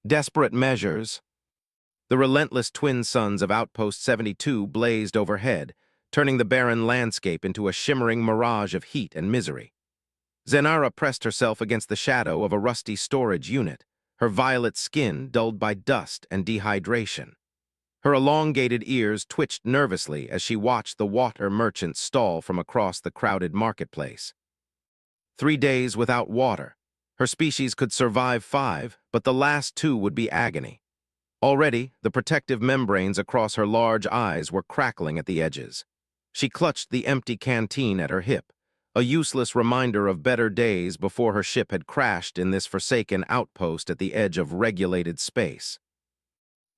Desperate measures. The relentless twin suns of Outpost 72 blazed overhead, turning the barren landscape into a shimmering mirage of heat and misery. Zenara pressed herself against the shadow of a rusty storage unit, her violet skin dulled by dust and dehydration. Her elongated ears twitched nervously as she watched the water merchant stall from across the crowded marketplace. 3 days without water. Her species could survive 5, but the last 2 would be agony. Already, the protective membranes across her large eyes were crackling at the edges. She clutched the empty canteen at her hip, a useless reminder of better days before her ship had crashed in this forsaken outpost at the edge of regulated space.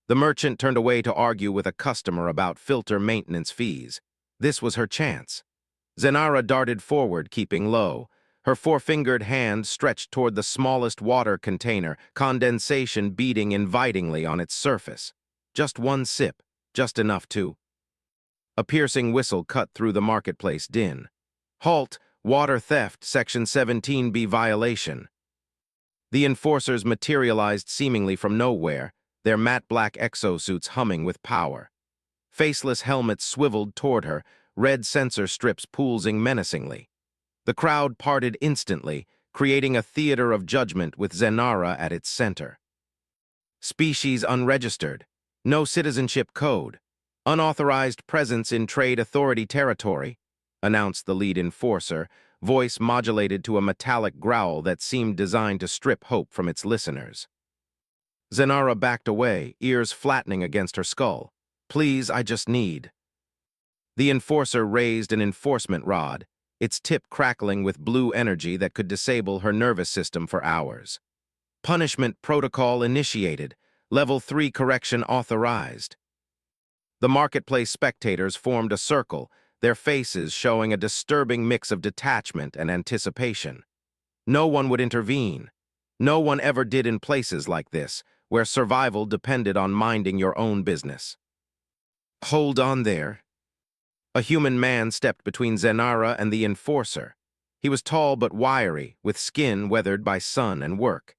The merchant turned away to argue with a customer about filter maintenance fees. This was her chance. Zenara darted forward, keeping low. Her four-fingered hand stretched toward the smallest water container, condensation beating invitingly on its surface. Just one sip, just enough to... A piercing whistle cut through the marketplace din. Halt! Water theft, Section 17B violation. The enforcers materialized seemingly from nowhere, their matte black exosuits humming with power. Faceless helmets swiveled toward her, red sensor strips pulsing menacingly. The crowd parted instantly, creating a theater of judgment with Zenara at its center. Species unregistered, no citizenship code, unauthorized presence in trade authority territory, announced the lead enforcer, voice modulated to a metallic growl that seemed designed to strip hope from its listeners. Zenara backed away, ears flattening against her skull. Please, I just need. The enforcer raised an enforcement rod, its tip crackling with blue energy that could disable her nervous system for hours. Punishment protocol initiated, Level 3 correction authorized. The marketplace spectators formed a circle, their faces showing a disturbing mix of detachment and anticipation. No one would intervene. No one ever did in places like this, where survival depended on minding your own business. Hold on there. A human man stepped between Zenara and the enforcer. He was tall but wiry, with skin weathered by sun and work.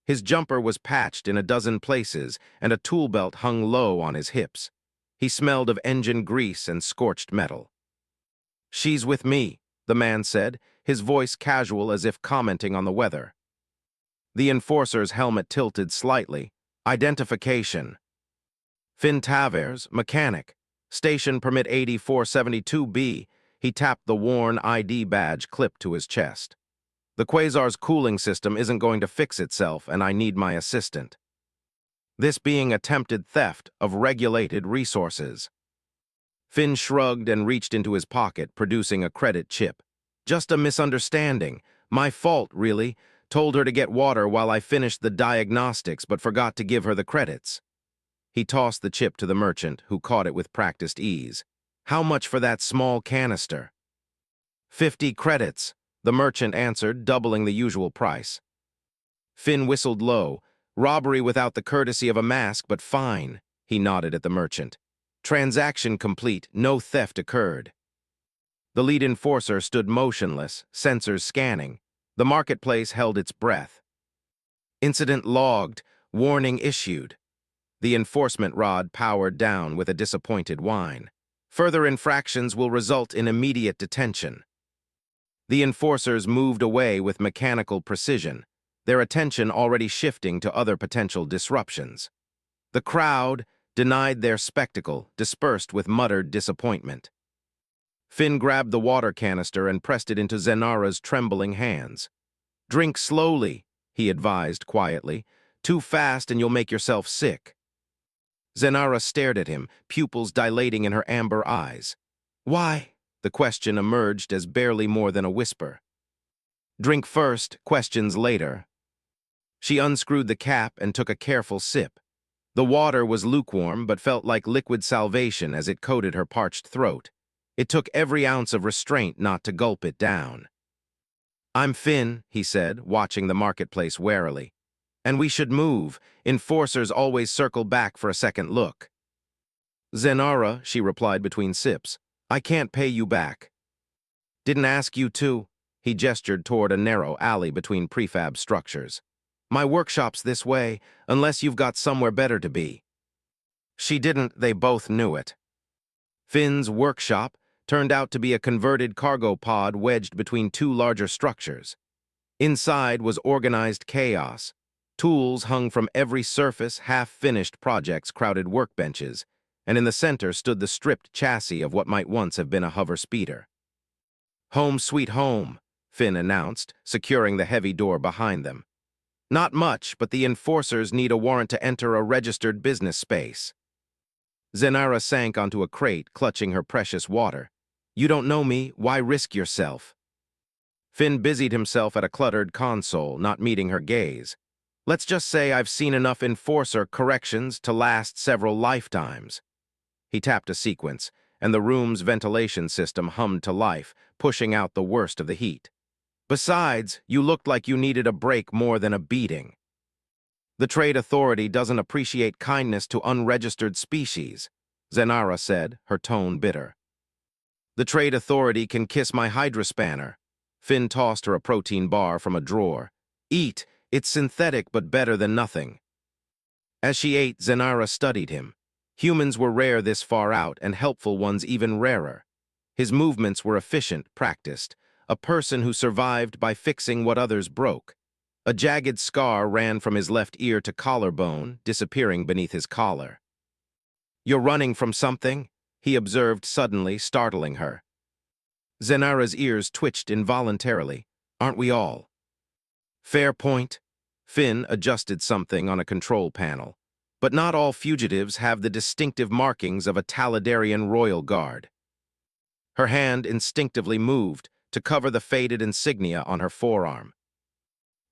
His jumper was patched in a dozen places, and a tool belt hung low on his hips. He smelled of engine grease and scorched metal. She's with me, the man said, his voice casual as if commenting on the weather. The enforcer's helmet tilted slightly. Identification. Finn Tavers, mechanic. Station permit 8472B. He tapped the worn ID badge clipped to his chest. The Quasar's cooling system isn't going to fix itself, and I need my assistant. This being attempted theft of regulated resources. Finn shrugged and reached into his pocket, producing a credit chip. Just a misunderstanding. My fault, really. Told her to get water while I finished the diagnostics, but forgot to give her the credits. He tossed the chip to the merchant, who caught it with practiced ease. How much for that small canister? 50 credits, the merchant answered, doubling the usual price. Finn whistled low. Robbery without the courtesy of a mask, but fine, he nodded at the merchant. Transaction complete, no theft occurred. The lead enforcer stood motionless, sensors scanning. The marketplace held its breath. Incident logged, warning issued. The enforcement rod powered down with a disappointed whine. Further infractions will result in immediate detention. The enforcers moved away with mechanical precision, their attention already shifting to other potential disruptions. The crowd, denied their spectacle, dispersed with muttered disappointment. Finn grabbed the water canister and pressed it into Zenara's trembling hands. Drink slowly, he advised quietly. Too fast and you'll make yourself sick. Zenara stared at him, pupils dilating in her amber eyes. Why? The question emerged as barely more than a whisper. Drink first, questions later. She unscrewed the cap and took a careful sip. The water was lukewarm but felt like liquid salvation as it coated her parched throat. It took every ounce of restraint not to gulp it down. I'm Finn, he said, watching the marketplace warily. And we should move. Enforcers always circle back for a second look. Zenara, she replied between sips. I can't pay you back. Didn't ask you to. He gestured toward a narrow alley between prefab structures. My workshop's this way, unless you've got somewhere better to be. She didn't, they both knew it. Finn's workshop turned out to be a converted cargo pod wedged between two larger structures. Inside was organized chaos. Tools hung from every surface, half-finished projects crowded workbenches, and in the center stood the stripped chassis of what might once have been a hover speeder. "Home sweet home," Finn announced, securing the heavy door behind them. "Not much, but the enforcers need a warrant to enter a registered business space." Zenara sank onto a crate, clutching her precious water. "You don't know me, why risk yourself?" Finn busied himself at a cluttered console, not meeting her gaze. "Let's just say I've seen enough enforcer corrections to last several lifetimes." He tapped a sequence, and the room's ventilation system hummed to life, pushing out the worst of the heat. "Besides, you looked like you needed a break more than a beating. The Trade Authority doesn't appreciate kindness to unregistered species," Zenara said, her tone bitter. "The Trade Authority can kiss my hydrospanner." Finn tossed her a protein bar from a drawer. "Eat, it's synthetic but better than nothing." As she ate, Zenara studied him. Humans were rare this far out, and helpful ones even rarer. His movements were efficient, practiced, a person who survived by fixing what others broke. A jagged scar ran from his left ear to collarbone, disappearing beneath his collar. "You're running from something?" he observed suddenly, startling her. Zenara's ears twitched involuntarily. "Aren't we all?" "Fair point." Finn adjusted something on a control panel. "But not all fugitives have the distinctive markings of a Taladarian royal guard." Her hand instinctively moved to cover the faded insignia on her forearm.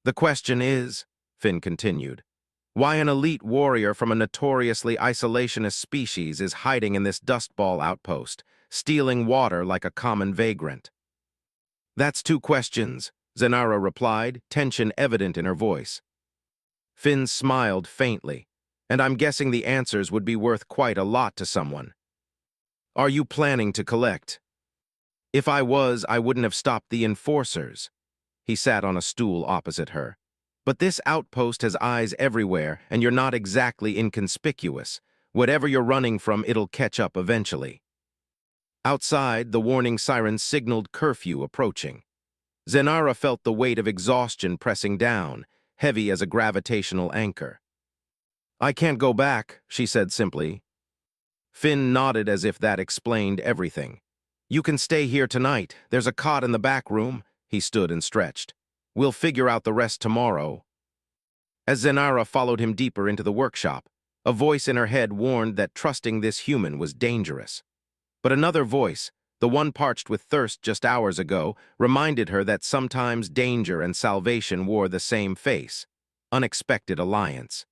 "The question is," Finn continued, "why an elite warrior from a notoriously isolationist species is hiding in this dustball outpost, stealing water like a common vagrant?" "That's two questions," Zenara replied, tension evident in her voice. Finn smiled faintly, "and I'm guessing the answers would be worth quite a lot to someone. Are you planning to collect?" "If I was, I wouldn't have stopped the enforcers." He sat on a stool opposite her. "But this outpost has eyes everywhere, and you're not exactly inconspicuous. Whatever you're running from, it'll catch up eventually." Outside, the warning sirens signaled curfew approaching. Zenara felt the weight of exhaustion pressing down, heavy as a gravitational anchor. "I can't go back," she said simply. Finn nodded as if that explained everything. "You can stay here tonight. There's a cot in the back room." He stood and stretched. "We'll figure out the rest tomorrow." As Zenara followed him deeper into the workshop, a voice in her head warned that trusting this human was dangerous. But another voice, the one parched with thirst just hours ago, reminded her that sometimes danger and salvation wore the same face. Unexpected alliance.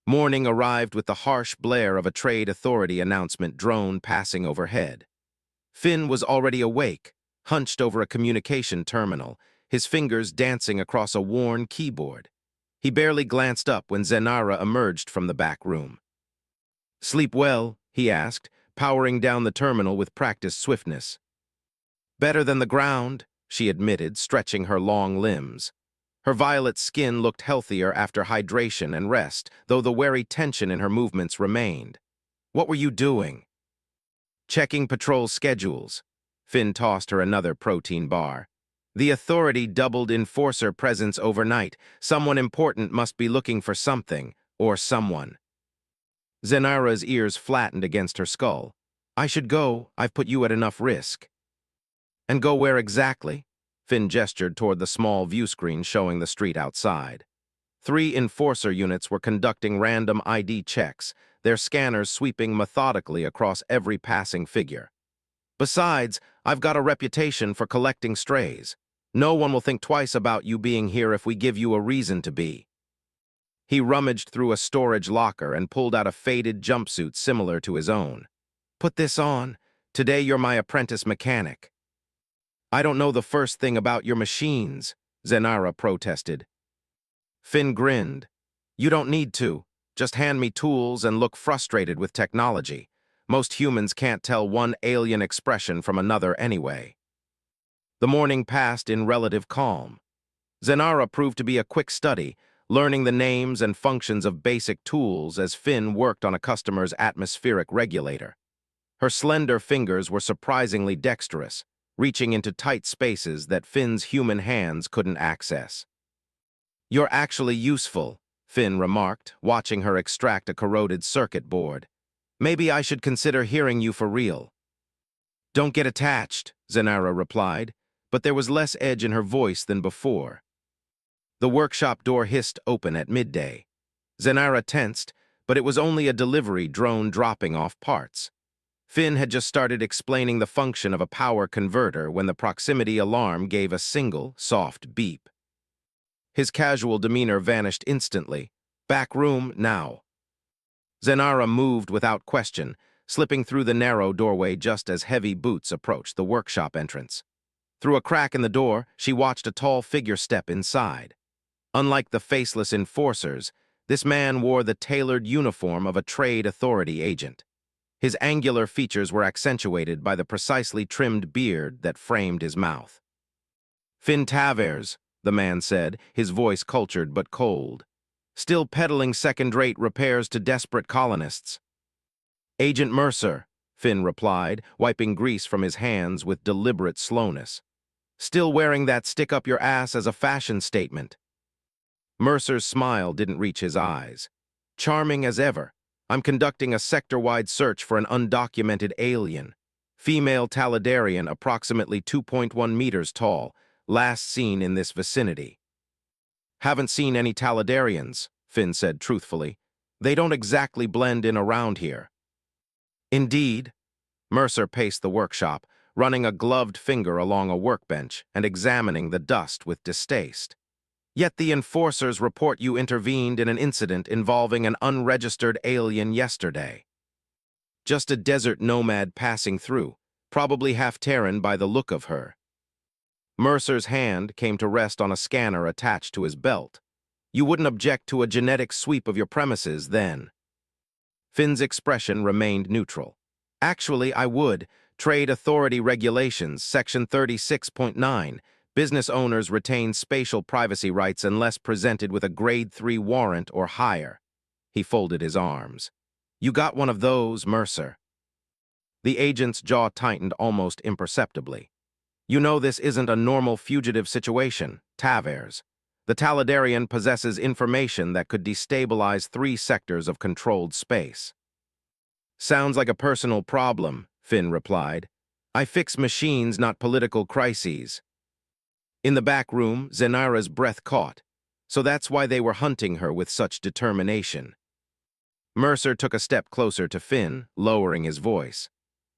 Morning arrived with the harsh blare of a Trade Authority announcement drone passing overhead. Finn was already awake, hunched over a communication terminal, his fingers dancing across a worn keyboard. He barely glanced up when Zenara emerged from the back room. "Sleep well?" he asked, powering down the terminal with practiced swiftness. "Better than the ground," she admitted, stretching her long limbs. Her violet skin looked healthier after hydration and rest, though the wary tension in her movements remained. "What were you doing?" "Checking patrol schedules." Finn tossed her another protein bar. "The Authority doubled enforcer presence overnight. Someone important must be looking for something, or someone." Zenara's ears flattened against her skull. "I should go. I've put you at enough risk." "And go where exactly?" Finn gestured toward the small view screen showing the street outside. 3 enforcer units were conducting random ID checks, their scanners sweeping methodically across every passing figure. "Besides, I've got a reputation for collecting strays. No one will think twice about you being here if we give you a reason to be." He rummaged through a storage locker and pulled out a faded jumpsuit similar to his own. "Put this on. Today you're my apprentice mechanic." "I don't know the first thing about your machines," Zenara protested. Finn grinned. "You don't need to. Just hand me tools and look frustrated with technology. Most humans can't tell one alien expression from another anyway." The morning passed in relative calm. Zenara proved to be a quick study, learning the names and functions of basic tools as Finn worked on a customer's atmospheric regulator. Her slender fingers were surprisingly dexterous, reaching into tight spaces that Finn's human hands couldn't access. "You're actually useful," Finn remarked, watching her extract a corroded circuit board. "Maybe I should consider hearing you for real." "Don't get attached," Zenara replied, but there was less edge in her voice than before. The workshop door hissed open at midday. Zenara tensed, but it was only a delivery drone dropping off parts. Finn had just started explaining the function of a power converter when the proximity alarm gave a single, soft beep. His casual demeanor vanished instantly. "Back room, now." Zenara moved without question, slipping through the narrow doorway just as heavy boots approached the workshop entrance. Through a crack in the door, she watched a tall figure step inside. Unlike the faceless enforcers, this man wore the tailored uniform of a trade authority agent. His angular features were accentuated by the precisely trimmed beard that framed his mouth. "Finn Tavers," the man said, his voice cultured but cold. "Still peddling second-rate repairs to desperate colonists." "Agent Mercer," Finn replied, wiping grease from his hands with deliberate slowness. "Still wearing that stick-up-your-ass as a fashion statement." Mercer's smile didn't reach his eyes. "Charming as ever. I'm conducting a sector-wide search for an undocumented alien. Female Taladarian, approximately 2.1 meters tall, last seen in this vicinity." "Haven't seen any Taladarians," Finn said truthfully. "They don't exactly blend in around here." "Indeed?" Mercer paced the workshop, running a gloved finger along a workbench and examining the dust with distaste. "Yet the enforcers report you intervened in an incident involving an unregistered alien yesterday." "Just a desert nomad passing through, probably half Terran by the look of her." Mercer's hand came to rest on a scanner attached to his belt. "You wouldn't object to a genetic sweep of your premises, then?" Finn's expression remained neutral. "Actually, I would. Trade Authority Regulations, Section 36.9. Business owners retain spatial privacy rights unless presented with a Grade 3 warrant or higher." He folded his arms. "You got one of those, Mercer?" The agent's jaw tightened almost imperceptibly. "You know this isn't a normal fugitive situation, Tavers. The Taladarian possesses information that could destabilize 3 sectors of controlled space." "Sounds like a personal problem," Finn replied. "I fix machines, not political crises." In the back room, Zenara's breath caught. So that's why they were hunting her with such determination. Mercer took a step closer to Finn, lowering his voice.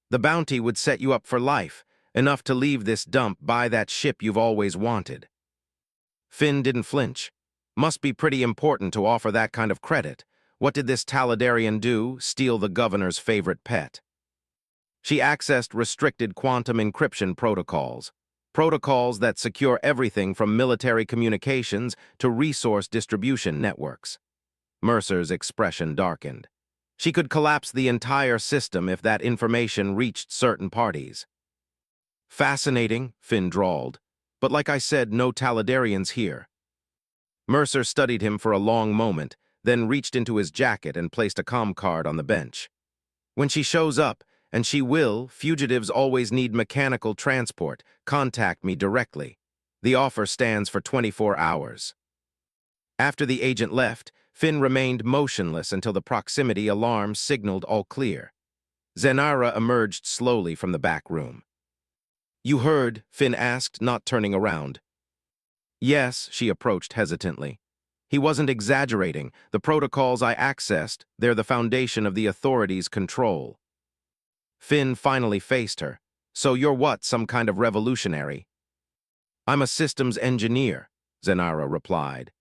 "The bounty would set you up for life, enough to leave this dump, buy that ship you've always wanted." Finn didn't flinch. Must be pretty important to offer that kind of credit. What did this Taladarian do? Steal the governor's favorite pet? "She accessed restricted quantum encryption protocols. Protocols that secure everything from military communications to resource distribution networks." Mercer's expression darkened. "She could collapse the entire system if that information reached certain parties." "Fascinating," Finn drawled. "But like I said, no Taladarians here." Mercer studied him for a long moment, then reached into his jacket and placed a comm card on the bench. "When she shows up, and she will, fugitives always need mechanical transport. Contact me directly. The offer stands for 24 hours. After the agent left, Finn remained motionless until the proximity alarm signaled all clear. Zenara emerged slowly from the back room. "You heard?" Finn asked, not turning around. "Yes," she approached hesitantly. "He wasn't exaggerating. The protocols I accessed, they're the foundation of the authorities' control." Finn finally faced her. "So you're what, some kind of revolutionary?" "I'm a systems engineer," Zenara replied.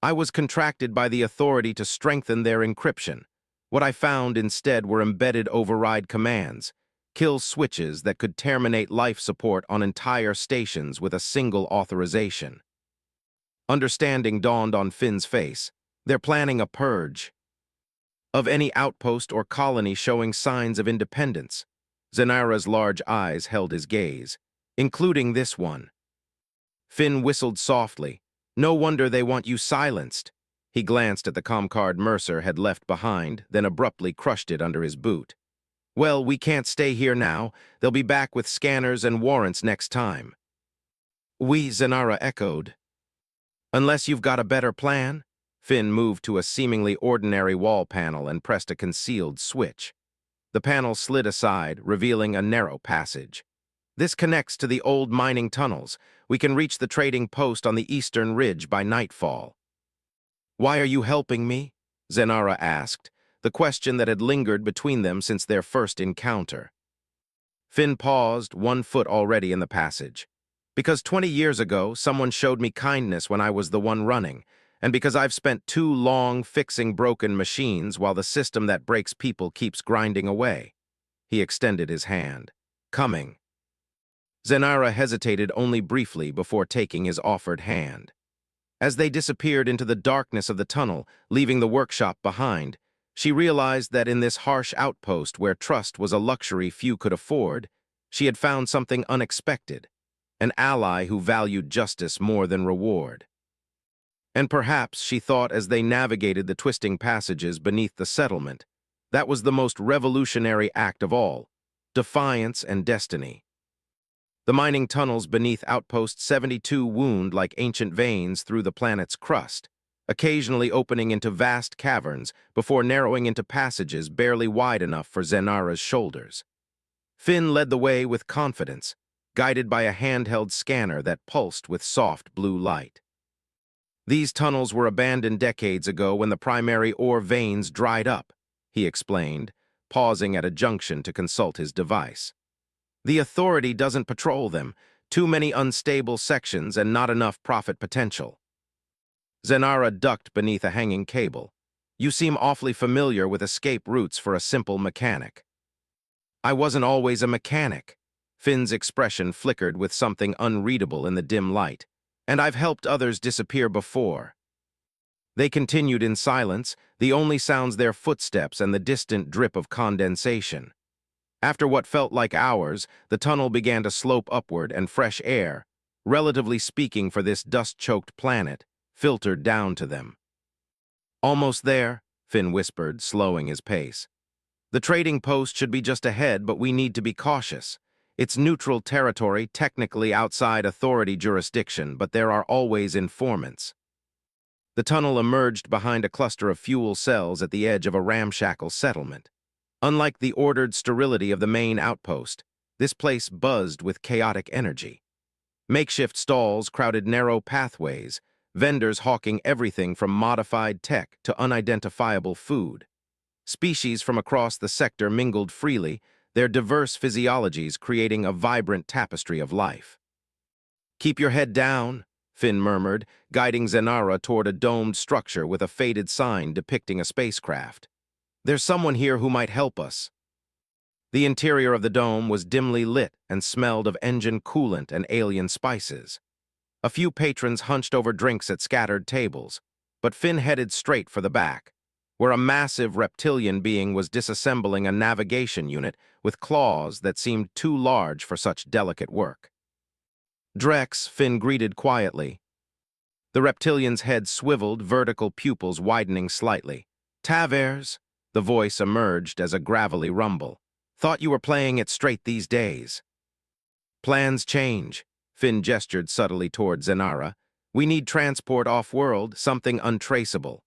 "I was contracted by the authority to strengthen their encryption. What I found instead were embedded override commands, kill switches that could terminate life support on entire stations with a single authorization." Understanding dawned on Finn's face. "They're planning a purge of any outpost or colony showing signs of independence." Zenara's large eyes held his gaze. "Including this one." Finn whistled softly. "No wonder they want you silenced. He glanced at the comcard Mercer had left behind, then abruptly crushed it under his boot. Well, we can't stay here now. They'll be back with scanners and warrants next time. We, Zenara echoed. Unless you've got a better plan? Finn moved to a seemingly ordinary wall panel and pressed a concealed switch. The panel slid aside, revealing a narrow passage. This connects to the old mining tunnels. We can reach the trading post on the eastern ridge by nightfall. Why are you helping me? Zenara asked, the question that had lingered between them since their first encounter. Finn paused, 1 foot already in the passage. Because 20 years ago, someone showed me kindness when I was the one running, and because I've spent too long fixing broken machines while the system that breaks people keeps grinding away. He extended his hand. Coming. Zenara hesitated only briefly before taking his offered hand. As they disappeared into the darkness of the tunnel, leaving the workshop behind, she realized that in this harsh outpost where trust was a luxury few could afford, she had found something unexpected, an ally who valued justice more than reward. And perhaps, she thought as they navigated the twisting passages beneath the settlement, that was the most revolutionary act of all, defiance and destiny. The mining tunnels beneath Outpost 72 wound like ancient veins through the planet's crust, occasionally opening into vast caverns before narrowing into passages barely wide enough for Zenara's shoulders. Finn led the way with confidence, guided by a handheld scanner that pulsed with soft blue light. These tunnels were abandoned decades ago when the primary ore veins dried up, he explained, pausing at a junction to consult his device. The Authority doesn't patrol them, too many unstable sections and not enough profit potential. Zenara ducked beneath a hanging cable. You seem awfully familiar with escape routes for a simple mechanic. I wasn't always a mechanic. Finn's expression flickered with something unreadable in the dim light. And I've helped others disappear before. They continued in silence, the only sounds their footsteps and the distant drip of condensation. After what felt like hours, the tunnel began to slope upward and fresh air, relatively speaking for this dust-choked planet, filtered down to them. Almost there, Finn whispered, slowing his pace. The trading post should be just ahead, but we need to be cautious. It's neutral territory, technically outside Authority jurisdiction, but there are always informants. The tunnel emerged behind a cluster of fuel cells at the edge of a ramshackle settlement. Unlike the ordered sterility of the main outpost, this place buzzed with chaotic energy. Makeshift stalls crowded narrow pathways, vendors hawking everything from modified tech to unidentifiable food. Species from across the sector mingled freely, their diverse physiologies creating a vibrant tapestry of life. Keep your head down, Finn murmured, guiding Zenara toward a domed structure with a faded sign depicting a spacecraft. There's someone here who might help us. The interior of the dome was dimly lit and smelled of engine coolant and alien spices. A few patrons hunched over drinks at scattered tables, but Finn headed straight for the back, where a massive reptilian being was disassembling a navigation unit with claws that seemed too large for such delicate work. Drex, Finn greeted quietly. The reptilian's head swiveled, vertical pupils widening slightly. Tavers, the voice emerged as a gravelly rumble. Thought you were playing it straight these days. Plans change, Finn gestured subtly toward Zenara. We need transport off-world, something untraceable.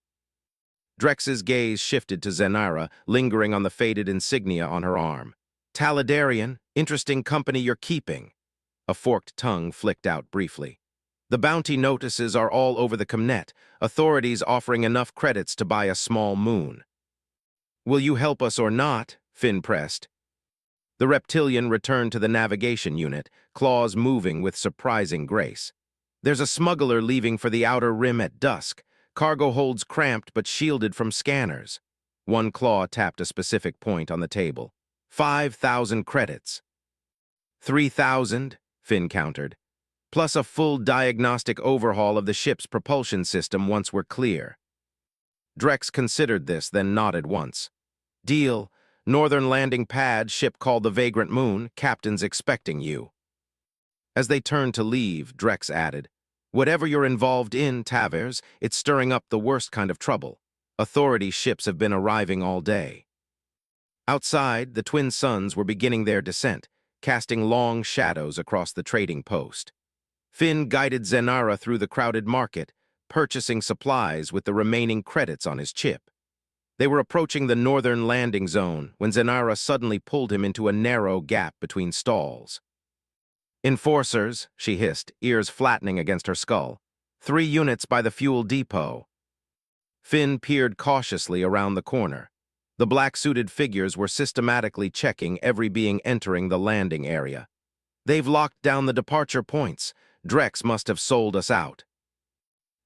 Drex's gaze shifted to Zenara, lingering on the faded insignia on her arm. Talidarian, interesting company you're keeping. A forked tongue flicked out briefly. The bounty notices are all over the Comnet, authorities offering enough credits to buy a small moon. Will you help us or not? Finn pressed. The reptilian returned to the navigation unit, claws moving with surprising grace. There's a smuggler leaving for the outer rim at dusk. Cargo holds cramped but shielded from scanners. One claw tapped a specific point on the table. 5,000 credits. 3,000, Finn countered, plus a full diagnostic overhaul of the ship's propulsion system once we're clear. Drex considered this, then nodded once. Deal. Northern landing pad, ship called the Vagrant Moon, captain's expecting you. As they turned to leave, Drex added, Whatever you're involved in, Tavers, it's stirring up the worst kind of trouble. Authority ships have been arriving all day. Outside, the twin suns were beginning their descent, casting long shadows across the trading post. Finn guided Zenara through the crowded market, purchasing supplies with the remaining credits on his chip. They were approaching the northern landing zone when Zenara suddenly pulled him into a narrow gap between stalls. "Enforcers," she hissed, ears flattening against her skull. "3 units by the fuel depot." Finn peered cautiously around the corner. The black-suited figures were systematically checking every being entering the landing area. "They've locked down the departure points. Drex must have sold us out."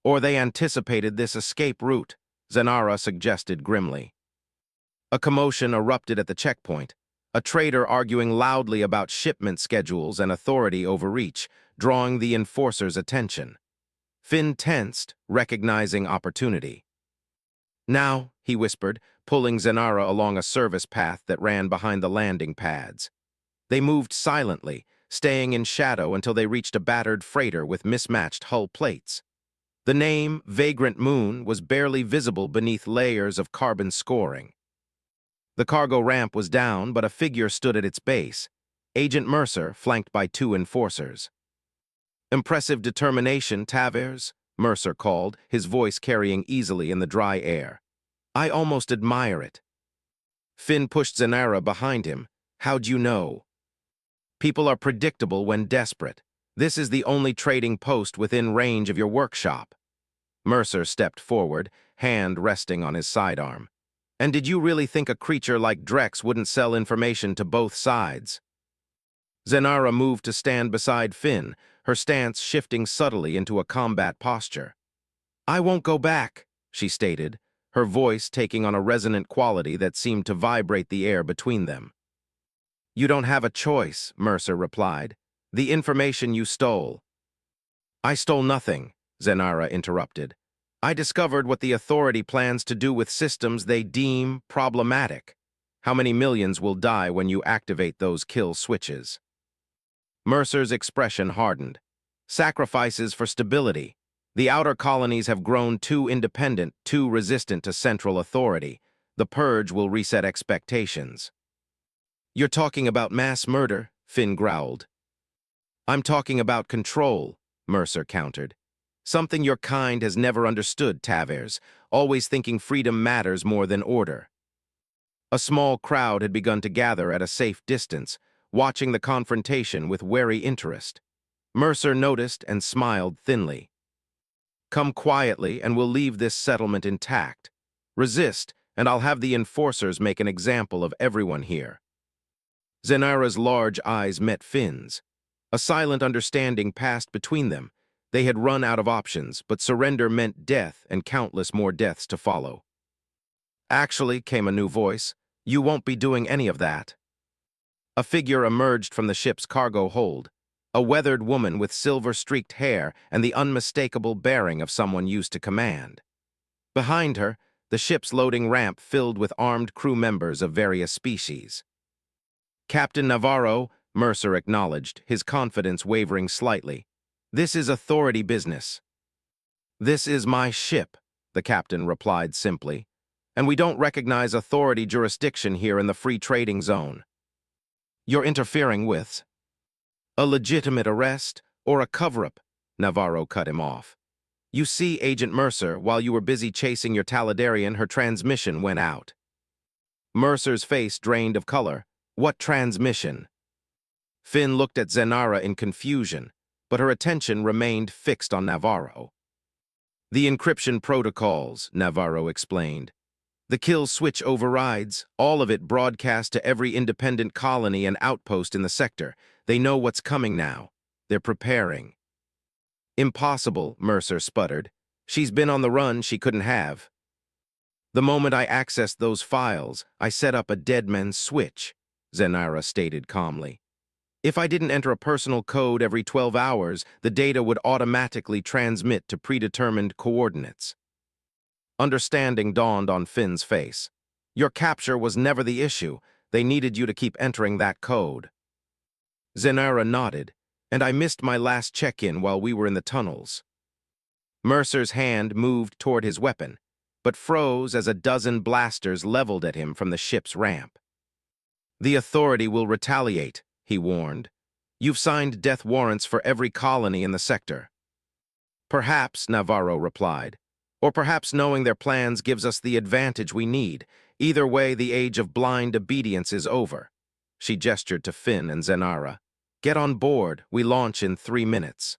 "Or they anticipated this escape route," Zenara suggested grimly. A commotion erupted at the checkpoint, a trader arguing loudly about shipment schedules and authority overreach, drawing the enforcer's attention. Finn tensed, recognizing opportunity. "Now," he whispered, pulling Zenara along a service path that ran behind the landing pads. They moved silently, staying in shadow until they reached a battered freighter with mismatched hull plates. The name, Vagrant Moon, was barely visible beneath layers of carbon scoring. The cargo ramp was down, but a figure stood at its base, Agent Mercer, flanked by 2 enforcers. "Impressive determination, Tavers," Mercer called, his voice carrying easily in the dry air. "I almost admire it." Finn pushed Zenara behind him. "How'd you know?" "People are predictable when desperate. This is the only trading post within range of your workshop." Mercer stepped forward, hand resting on his sidearm. "And did you really think a creature like Drex wouldn't sell information to both sides?" Zenara moved to stand beside Finn, her stance shifting subtly into a combat posture. "I won't go back," she stated, her voice taking on a resonant quality that seemed to vibrate the air between them. "You don't have a choice," Mercer replied. "The information you stole." "I stole nothing," Zenara interrupted. "I discovered what the Authority plans to do with systems they deem problematic. How many millions will die when you activate those kill switches?" Mercer's expression hardened. "Sacrifices for stability. The outer colonies have grown too independent, too resistant to central authority. The purge will reset expectations." "You're talking about mass murder," Finn growled. "I'm talking about control," Mercer countered. "Something your kind has never understood, Tavers, always thinking freedom matters more than order." A small crowd had begun to gather at a safe distance, watching the confrontation with wary interest. Mercer noticed and smiled thinly. "Come quietly and we'll leave this settlement intact. Resist, and I'll have the enforcers make an example of everyone here." Zenara's large eyes met Finn's. A silent understanding passed between them. They had run out of options, but surrender meant death and countless more deaths to follow. "Actually," came a new voice, "you won't be doing any of that." A figure emerged from the ship's cargo hold, a weathered woman with silver-streaked hair and the unmistakable bearing of someone used to command. Behind her, the ship's loading ramp filled with armed crew members of various species. "Captain Navarro," Mercer acknowledged, his confidence wavering slightly. "This is authority business." "This is my ship," the captain replied simply, "and we don't recognize authority jurisdiction here in the free trading zone." "You're interfering with a legitimate arrest or a cover-up," Navarro cut him off. "You see, Agent Mercer, while you were busy chasing your Taladarian, her transmission went out." Mercer's face drained of color. "What transmission?" Finn looked at Zenara in confusion, but her attention remained fixed on Navarro. "The encryption protocols," Navarro explained. "The kill switch overrides, all of it broadcast to every independent colony and outpost in the sector. They know what's coming now. They're preparing." "Impossible," Mercer sputtered. "She's been on the run she couldn't have." "The moment I accessed those files, I set up a deadman switch," Zenara stated calmly. "If I didn't enter a personal code every 12 hours, the data would automatically transmit to predetermined coordinates." Understanding dawned on Finn's face. "Your capture was never the issue. They needed you to keep entering that code." Zenara nodded. "And I missed my last check-in while we were in the tunnels." Mercer's hand moved toward his weapon, but froze as a dozen blasters leveled at him from the ship's ramp. "The Authority will retaliate," he warned. "You've signed death warrants for every colony in the sector." "Perhaps," Navarro replied. "Or perhaps knowing their plans gives us the advantage we need. Either way, the age of blind obedience is over." She gestured to Finn and Zenara. "Get on board. We launch in 3 minutes."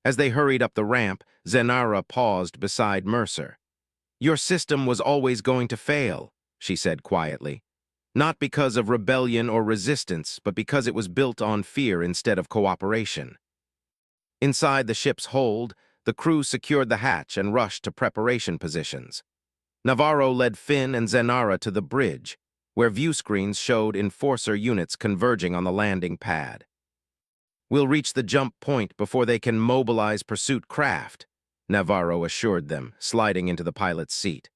As they hurried up the ramp, Zenara paused beside Mercer. "Your system was always going to fail," she said quietly. "Not because of rebellion or resistance, but because it was built on fear instead of cooperation." Inside the ship's hold, the crew secured the hatch and rushed to preparation positions. Navarro led Finn and Zenara to the bridge, where view screens showed enforcer units converging on the landing pad. "We'll reach the jump point before they can mobilize pursuit craft," Navarro assured them, sliding into the pilot's seat.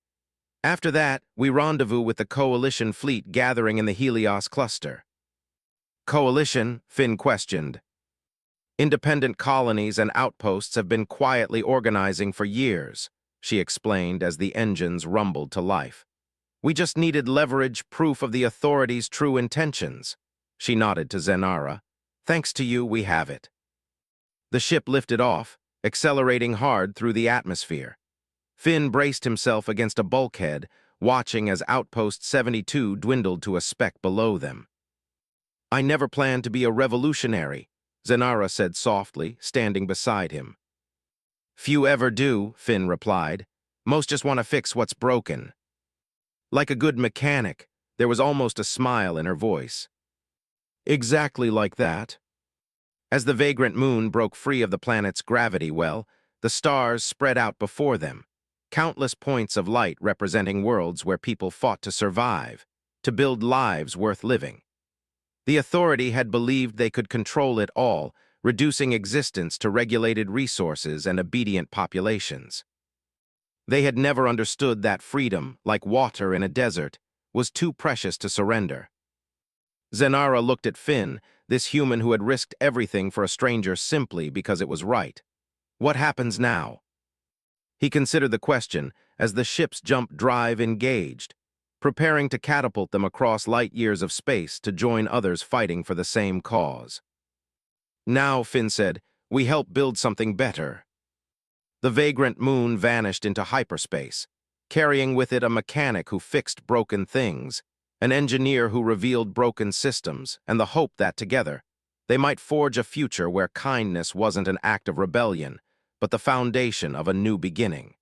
"After that, we rendezvous with the Coalition fleet gathering in the Helios cluster." "Coalition?" Finn questioned. "Independent colonies and outposts have been quietly organizing for years," she explained as the engines rumbled to life. "We just needed leverage proof of the Authority's true intentions." She nodded to Zenara. "Thanks to you, we have it." The ship lifted off, accelerating hard through the atmosphere. Finn braced himself against a bulkhead, watching as Outpost 72 dwindled to a speck below them. "I never planned to be a revolutionary," Zenara said softly, standing beside him. "Few ever do," Finn replied. "Most just want to fix what's broken." Like a good mechanic, there was almost a smile in her voice. "Exactly like that." As the vagrant moon broke free of the planet's gravity well, the stars spread out before them, countless points of light representing worlds where people fought to survive, to build lives worth living. The Authority had believed they could control it all, reducing existence to regulated resources and obedient populations. They had never understood that freedom, like water in a desert, was too precious to surrender. Zenara looked at Finn, this human who had risked everything for a stranger simply because it was right. "What happens now?" He considered the question as the ship's jump drive engaged, preparing to catapult them across light years of space to join others fighting for the same cause. "Now," Finn said, "we help build something better." The vagrant moon vanished into hyperspace, carrying with it a mechanic who fixed broken things, an engineer who revealed broken systems, and the hope that together, they might forge a future where kindness wasn't an act of rebellion, but the foundation of a new beginning.